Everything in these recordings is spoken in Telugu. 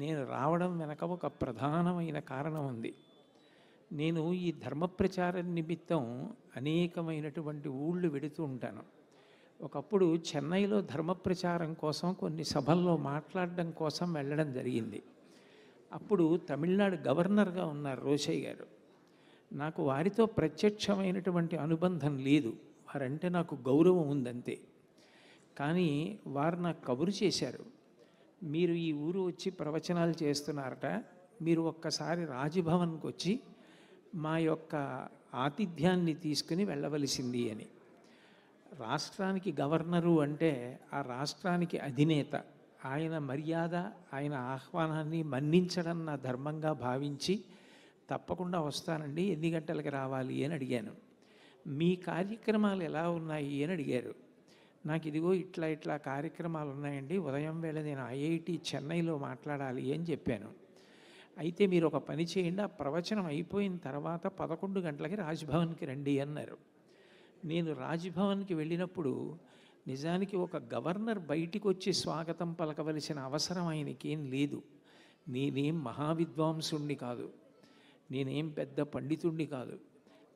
నేను రావడం వెనక ఒక ప్రధానమైన కారణం ఉంది. నేను ఈ ధర్మ ప్రచారం నిమిత్తం అనేకమైనటువంటి ఊళ్ళు వెడుతూ ఉంటాను. ఒకప్పుడు చెన్నైలో ధర్మ ప్రచారం కోసం కొన్ని సభల్లో మాట్లాడడం కోసం వెళ్ళడం జరిగింది. అప్పుడు తమిళనాడు గవర్నర్గా ఉన్నారు రోషయ్య గారు. నాకు వారితో ప్రత్యక్షమైనటువంటి అనుబంధం లేదు, వారంటే నాకు గౌరవం ఉందంతే. కానీ వారు నాకు కబురు చేశారు, మీరు ఈ ఊరు వచ్చి ప్రవచనాలు చేస్తున్నారట, మీరు ఒక్కసారి రాజ్భవన్కి వచ్చి మా యొక్క ఆతిథ్యాన్ని తీసుకుని వెళ్ళవలసింది అని. రాష్ట్రానికి గవర్నరు అంటే ఆ రాష్ట్రానికి అధినేత, ఆయన మర్యాద, ఆయన ఆహ్వానాన్ని మన్నించడం నా ధర్మంగా భావించి తప్పకుండా వస్తానండి, ఎన్ని గంటలకు రావాలి అని అడిగాను. మీ కార్యక్రమాలు ఎలా ఉన్నాయి అని అడిగారు. నాకు ఇదిగో ఇట్లా ఇట్లా కార్యక్రమాలు ఉన్నాయండి, ఉదయం వేళ నేను ఐఐటి చెన్నైలో మాట్లాడాలి అని చెప్పాను. అయితే మీరు ఒక పని చేయండి, ఆ ప్రవచనం అయిపోయిన తర్వాత 11 గంటలకి రాజ్భవన్కి రండి అన్నారు. నేను రాజ్భవన్కి వెళ్ళినప్పుడు నిజానికి ఒక గవర్నర్ బయటికి వచ్చి స్వాగతం పలకవలసిన అవసరం ఆయనకేం లేదు. నేనేం మహావిద్వాంసుణ్ణి కాదు, నేనేం పెద్ద పండితుణ్ణి కాదు.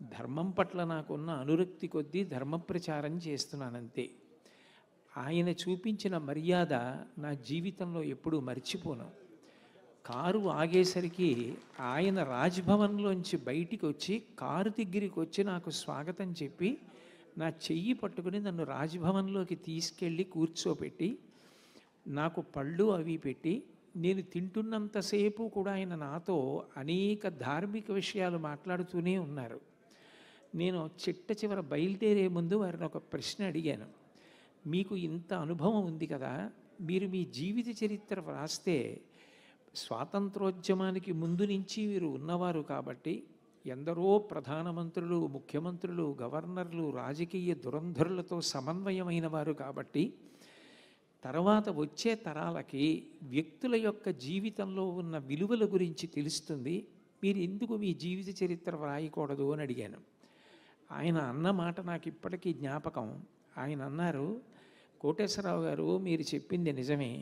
ధర్మం పట్ల నాకున్న అనురక్తి కొద్దీ ధర్మ ప్రచారం చేస్తున్నానంతే. ఆయన చూపించిన మర్యాద నా జీవితంలో ఎప్పుడూ మర్చిపోను. కారు ఆగేసరికి ఆయన రాజ్భవన్లోంచి బయటికి వచ్చి కారు దగ్గరికి వచ్చి నాకు స్వాగతం చెప్పి నా చెయ్యి పట్టుకుని నన్ను రాజ్భవన్లోకి తీసుకెళ్ళి కూర్చోపెట్టి నాకు పళ్ళు అవి పెట్టి, నేను తింటున్నంతసేపు కూడా ఆయన నాతో అనేక ధార్మిక విషయాలు మాట్లాడుతూనే ఉన్నారు. నేను చిట్ట చివర బయలుదేరే ముందు వారిని ఒక ప్రశ్న అడిగాను, మీకు ఇంత అనుభవం ఉంది కదా, మీరు మీ జీవిత చరిత్ర వ్రాస్తే స్వాతంత్రోద్యమానికి ముందు నుంచి మీరు ఉన్నవారు కాబట్టి, ఎందరో ప్రధానమంత్రులు, ముఖ్యమంత్రులు, గవర్నర్లు, రాజకీయ దురంధరులతో సమన్వయమైన వారు కాబట్టి, తర్వాత వచ్చే తరాలకి వ్యక్తుల యొక్క జీవితంలో ఉన్న విలువల గురించి తెలుస్తుంది, మీరు ఎందుకు మీ జీవిత చరిత్ర వ్రాయకూడదు అని అడిగాను. ఆయన అన్న మాట నాకు ఇప్పటికీ జ్ఞాపకం. ఆయన అన్నారు, కోటేశ్వరరావు గారు, మీరు చెప్పింది నిజమే,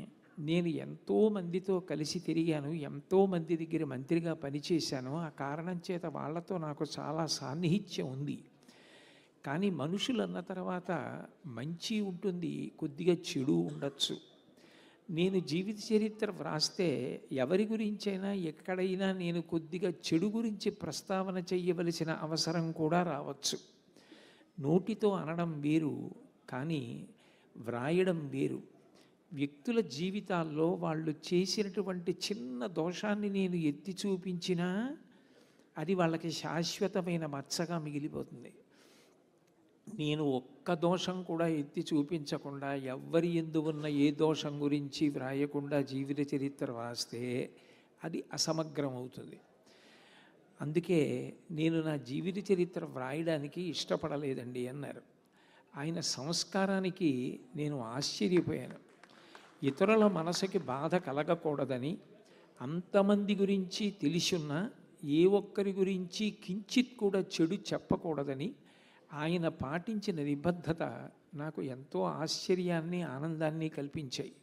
నేను ఎంతోమందితో కలిసి తిరిగాను, ఎంతోమంది దగ్గర మంత్రిగా పనిచేశాను, ఆ కారణం చేత వాళ్ళతో నాకు చాలా సాన్నిహిత్యం ఉంది. కానీ మనుషులు అన్న తర్వాత మంచి ఉంటుంది, కొద్దిగా చెడు ఉండొచ్చు. నేను జీవిత చరిత్ర వ్రాస్తే ఎవరి గురించైనా ఎక్కడైనా నేను కొద్దిగా చెడు గురించి ప్రస్తావన చేయవలసిన అవసరం కూడా రావచ్చు. నోటితో అనడం వేరు, కానీ వ్రాయడం వేరు. వ్యక్తుల జీవితాల్లో వాళ్ళు చేసినటువంటి చిన్న దోషాన్ని నేను ఎత్తి చూపించినా అది వాళ్ళకి శాశ్వతమైన మచ్చగా మిగిలిపోతుంది. నేను ఒక్క దోషం కూడా ఎత్తి చూపించకుండా, ఎవ్వరి యందు ఉన్న ఏ దోషం గురించి వ్రాయకుండా జీవిత చరిత్ర వ్రాస్తే అది అసమగ్రం అవుతుంది. అందుకే నేను నా జీవిత చరిత్ర వ్రాయడానికి ఇష్టపడలేదండి అన్నారు. ఆయన సంస్కారానికి నేను ఆశ్చర్యపోయాను. ఇతరుల మనసుకి బాధ కలగకూడదని, అంతమంది గురించి తెలిసున్నా ఏ ఒక్కరి గురించి కించిత్ కూడా చెడు చెప్పకూడదని ఆయన పాటించిన నిబద్ధత నాకు ఎంతో ఆశ్చర్యాన్ని, ఆనందాన్ని కల్పించాయి.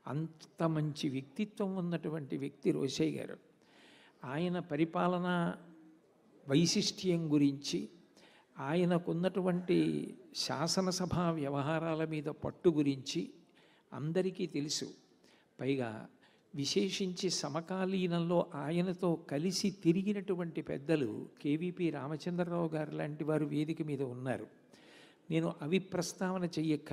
అంత మంచి వ్యక్తిత్వం ఉన్నటువంటి వ్యక్తి రోషయ్య గారు. ఆయన పరిపాలనా వైశిష్ట్యం గురించి, ఆయనకున్నటువంటి శాసనసభ వ్యవహారాల మీద పట్టు గురించి అందరికీ తెలుసు. పైగా విశేషించి సమకాలీనంలో ఆయనతో కలిసి తిరిగినటువంటి పెద్దలు కేవీపీ రామచంద్రరావు గారు లాంటి వారు వేదిక మీద ఉన్నారు. నేను అవి ప్రస్తావన చెయ్యక్కర్లేదు.